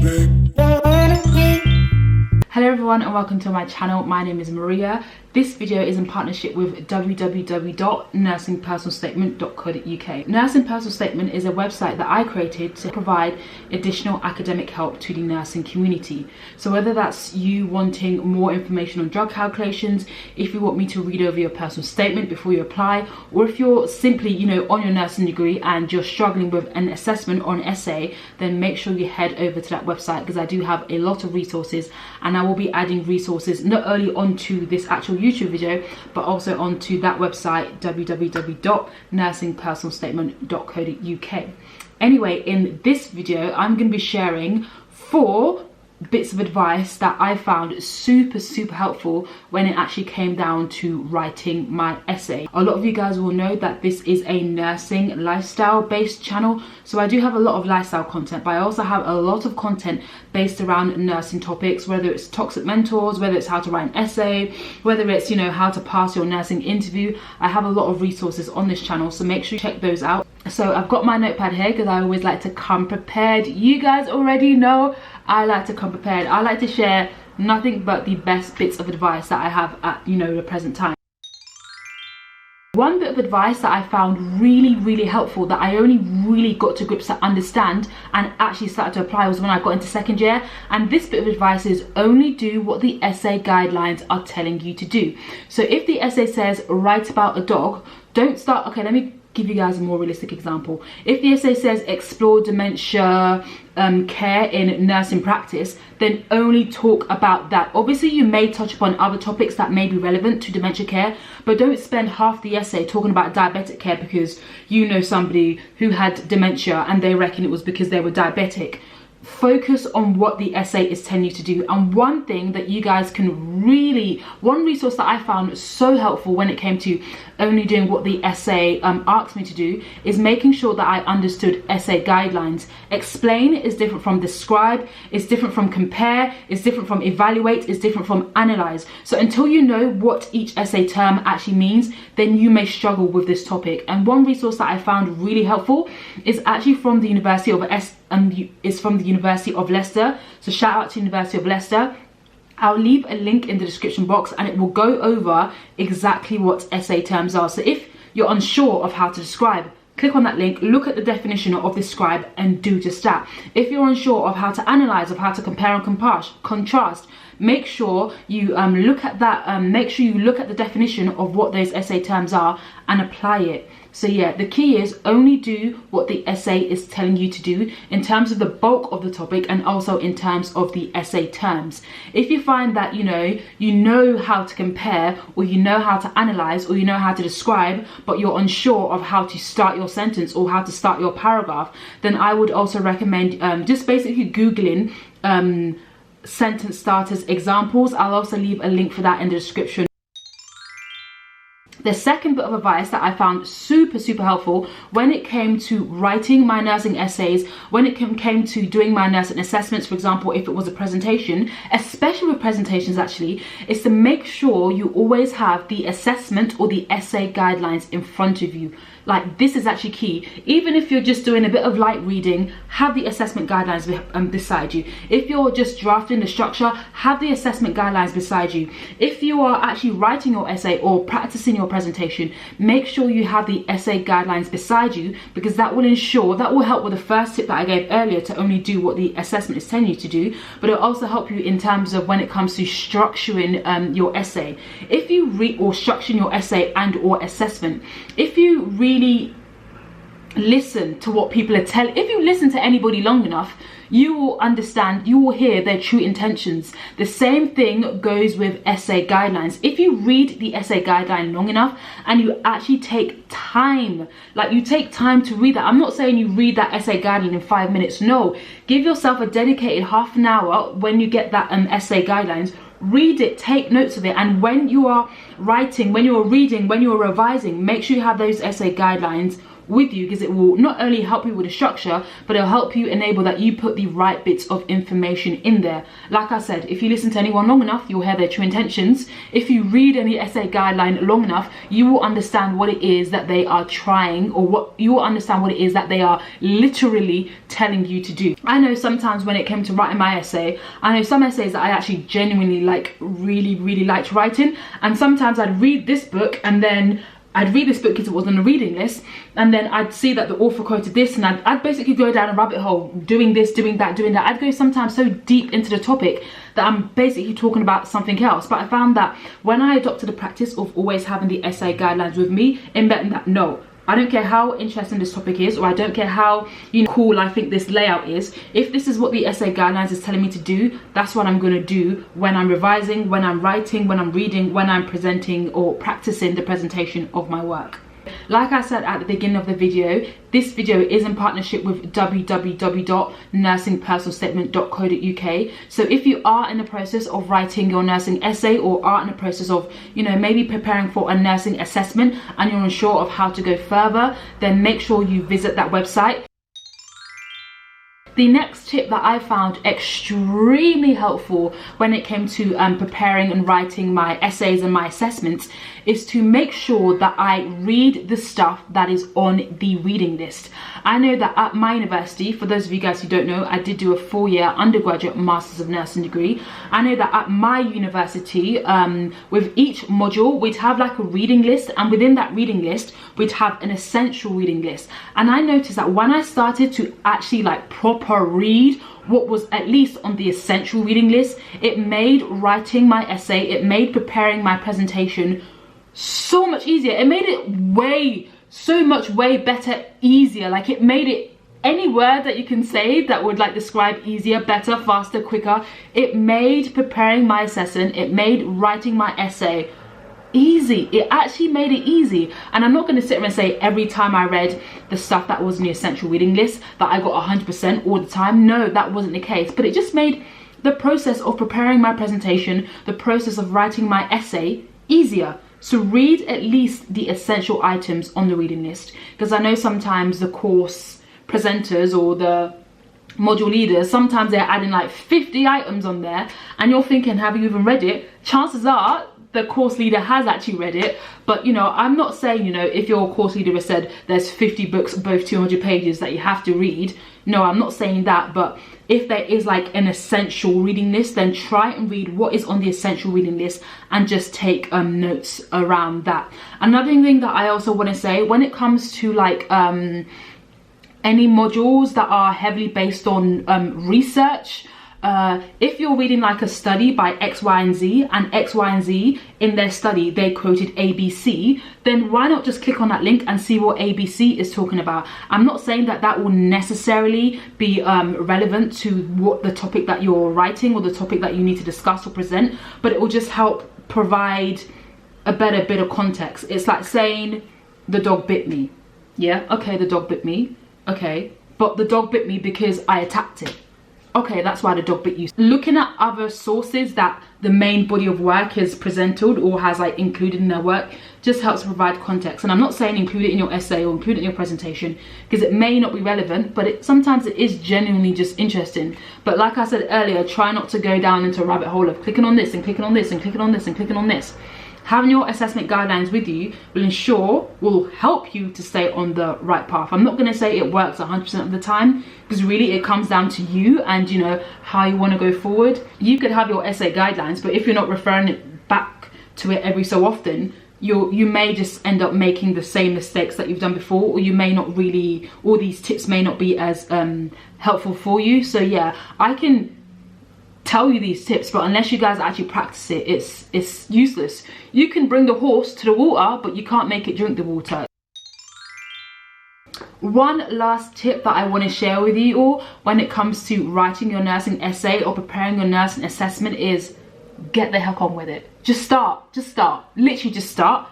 Hello everyone and welcome to my channel. My name is Maria. This video is in partnership with www.nursingpersonalstatement.co.uk. Nursing Personal Statement is a website that I created to provide additional academic help to the nursing community. So whether that's you wanting more information on drug calculations, if you want me to read over your personal statement before you apply, or if you're simply, on your nursing degree and you're struggling with an assessment or an essay, then make sure you head over to that website because I do have a lot of resources, and I will be adding resources not only onto this actual YouTube video but also onto that website, www.nursingpersonalstatement.co.uk. Anyway, in this video I'm going to be sharing 4 bits of advice that I found super helpful when it actually came down to writing my essay. A lot of you guys will know that this is a nursing lifestyle based channel, so I do have a lot of lifestyle content, but I also have a lot of content based around nursing topics, whether it's toxic mentors, whether it's how to write an essay, whether it's how to pass your nursing interview. I have a lot of resources on this channel, so make sure you check those out. So I've got my notepad here because I always like to come prepared. You guys already know I like to come prepared. I like to share nothing but the best bits of advice that I have at the present time. One bit of advice that I found really helpful, that I only really got to grips to understand and actually started to apply, was when I got into second year. And this bit of advice is only do what the essay guidelines are telling you to do. So if the essay says write about a dog, don't start, okay, let me give you guys a more realistic example. If the essay says explore dementia care in nursing practice, then only talk about that. Obviously you may touch upon other topics that may be relevant to dementia care, but don't spend half the essay talking about diabetic care because you know somebody who had dementia and they reckon it was because they were diabetic. Focus on what the essay is telling you to do. And one thing that you guys can one resource that I found so helpful when it came to only doing what the essay asked me to do, is making sure that I understood essay guidelines. Explain is different from describe, it's different from compare, it's different from evaluate, it's different from analyze. So until you know what each essay term actually means, then you may struggle with this topic. And one resource that I found really helpful is actually from the University of Leicester. So shout out to University of Leicester. I'll leave a link in the description box and it will go over exactly what essay terms are. So if you're unsure of how to describe, click on that link, look at the definition of describe and do just that. If you're unsure of how to analyze, of how to compare and contrast, make sure you look at that, make sure you look at the definition of what those essay terms are and apply it. So yeah, the key is only do what the essay is telling you to do in terms of the bulk of the topic and also in terms of the essay terms. If you find that you know how to compare, or you know how to analyze, or you know how to describe, but you're unsure of how to start your sentence or how to start your paragraph, then I would also recommend just basically Googling sentence starters examples. I'll also leave a link for that in the description. The second bit of advice that I found super helpful when it came to writing my nursing essays, when it came to doing my nursing assessments, for example, if it was a presentation, especially with presentations actually, is to make sure you always have the assessment or the essay guidelines in front of you. Like, this is actually key. Even if you're just doing a bit of light reading, have the assessment guidelines beside you. If you're just drafting the structure, have the assessment guidelines beside you. If you are actually writing your essay or practicing your presentation, make sure you have the essay guidelines beside you, because that will help with the first tip that I gave earlier, to only do what the assessment is telling you to do, but it'll also help you in terms of when it comes to structuring your essay. If you structuring your essay and or assessment, if you really listen to what people are telling, if you listen to anybody long enough, you will understand, you will hear their true intentions. The same thing goes with essay guidelines. If you read the essay guideline long enough and you actually take time, like you take time to read that. I'm not saying you read that essay guideline in 5 minutes. No, give yourself a dedicated half an hour when you get that essay guidelines. Read it, take notes of it, and when you are writing, when you're reading, when you're revising, make sure you have those essay guidelines with you, because it will not only help you with the structure, but it'll help you enable that you put the right bits of information in there. Like I said, if you listen to anyone long enough, you'll hear their true intentions. If you read any essay guideline long enough, you will understand what it is that they are trying, or what you will understand what it is that they are literally telling you to do. I know sometimes when it came to writing my essay, I know some essays that I actually genuinely like, really liked writing, and sometimes I'd read this book and then I'd read this book because it was on the reading list, and then I'd see that the author quoted this, and I'd basically go down a rabbit hole, doing this, doing that, doing that. I'd go sometimes so deep into the topic that I'm basically talking about something else. But I found that when I adopted the practice of always having the essay guidelines with me, it meant that no, I don't care how interesting this topic is, or I don't care how, you know, cool I think this layout is. If this is what the essay guidelines is telling me to do, that's what I'm going to do when I'm revising, when I'm writing, when I'm reading, when I'm presenting or practicing the presentation of my work. Like I said at the beginning of the video, this video is in partnership with www.nursingpersonalstatement.co.uk. So if you are in the process of writing your nursing essay, or are in the process of, you know, maybe preparing for a nursing assessment and you're unsure of how to go further, then make sure you visit that website. The next tip that I found extremely helpful when it came to preparing and writing my essays and my assessments is to make sure that I read the stuff that is on the reading list. I know that at my university, for those of you guys who don't know, I did do a 4-year undergraduate Masters of Nursing degree. I know that at my university, with each module, we'd have like a reading list, and within that reading list, we'd have an essential reading list. And I noticed that when I started to actually like proper read what was at least on the essential reading list, it made writing my essay, it made preparing my presentation so much easier. It made it so much way better, easier. Like, it made it, any word that you can say that would like describe easier, better, faster, quicker, it made preparing my assessment, it made writing my essay easy. It actually made it easy. And I'm not going to sit here and say every time I read the stuff that was in the essential reading list that I got 100% all the time. No, that wasn't the case. But it just made the process of preparing my presentation, the process of writing my essay easier. So read at least the essential items on the reading list, because I know sometimes the course presenters or the module leaders, sometimes they're adding like 50 items on there, and you're thinking, have you even read it? Chances are the course leader has actually read it. But, you know, I'm not saying, you know, if your course leader has said there's 50 books, both 200 pages that you have to read, no, I'm not saying that. But if there is like an essential reading list, then try and read what is on the essential reading list and just take notes around that. Another thing that I also want to say, when it comes to like any modules that are heavily based on research, if you're reading like a study by X, Y, and Z, and X, Y, and Z in their study they quoted ABC, then why not just click on that link and see what ABC is talking about? I'm not saying that that will necessarily be relevant to what the topic that you're writing or the topic that you need to discuss or present, but it will just help provide a better bit of context. It's like saying the dog bit me. Yeah, okay, the dog bit me. Okay, but the dog bit me because I attacked it. Okay, that's why the dog bit you. Looking at other sources that the main body of work is presented or has like included in their work just helps provide context. And I'm not saying include it in your essay or include it in your presentation, because it may not be relevant, but sometimes it is genuinely just interesting. But like I said earlier, try not to go down into a rabbit hole of clicking on this and clicking on this and clicking on this and clicking on this. Having your assessment guidelines with you will help you to stay on the right path. I'm not going to say it works 100% of the time, because really it comes down to you and, you know, how you want to go forward. You could have your essay guidelines, but if you're not referring it back to it every so often, you may just end up making the same mistakes that you've done before, or you may not really, all these tips may not be as helpful for you. So yeah, I can tell you these tips, but unless you guys actually practice it, it's useless. You can bring the horse to the water, but you can't make it drink the water. One last tip that I want to share with you all when it comes to writing your nursing essay or preparing your nursing assessment is get the heck on with it. Just start, literally just start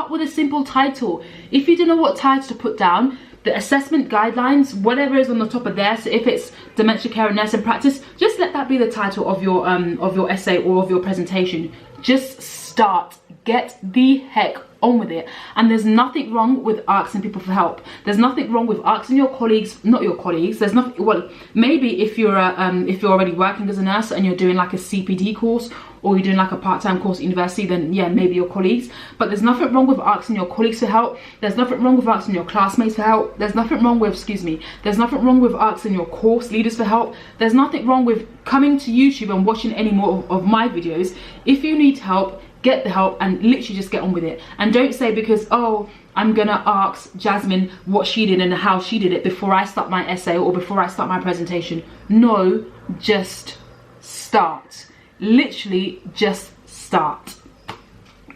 with a simple title. If you don't know what title to put down, the assessment guidelines, whatever is on the top of there, so if it's dementia care and nursing practice, just let that be the title of your essay or of your presentation. Just start, get the heck on with it. And there's nothing wrong with asking people for help. There's nothing wrong with asking your colleagues, not your colleagues, there's nothing, well, maybe if you're already working as a nurse and you're doing like a CPD course, or you're doing like a part-time course at university, then yeah, maybe your colleagues. But there's nothing wrong with asking your colleagues for help. There's nothing wrong with asking your classmates for help. There's nothing wrong with, there's nothing wrong with asking your course leaders for help. There's nothing wrong with coming to YouTube and watching any more of my videos. If you need help, get the help and literally just get on with it. And don't say because, oh, I'm gonna ask Jasmine what she did and how she did it before I start my essay or before I start my presentation. No, just start. Literally just start.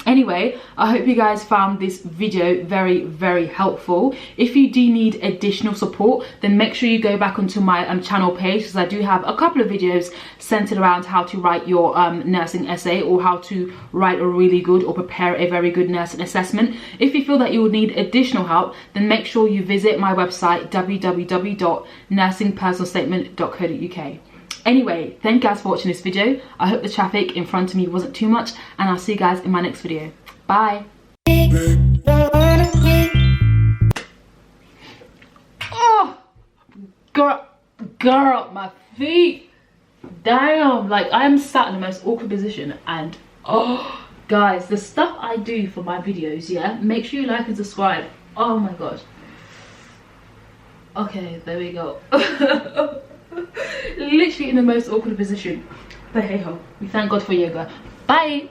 Anyway, I hope you guys found this video very, very helpful. If you do need additional support, then make sure you go back onto my channel page, because I do have a couple of videos centered around how to write your nursing essay, or how to write a really good or prepare a very good nursing assessment. If you feel that you would need additional help, then make sure you visit my website www.nursingpersonalstatement.co.uk. Anyway, thank you guys for watching this video. I hope the traffic in front of me wasn't too much, and I'll see you guys in my next video. Bye. Oh, girl, my feet. Damn, like I'm sat in the most awkward position, and oh, guys, the stuff I do for my videos, yeah, make sure you like and subscribe. Oh my god. Okay, there we go. Literally in the most awkward position, but hey ho, we thank God for yoga. Bye.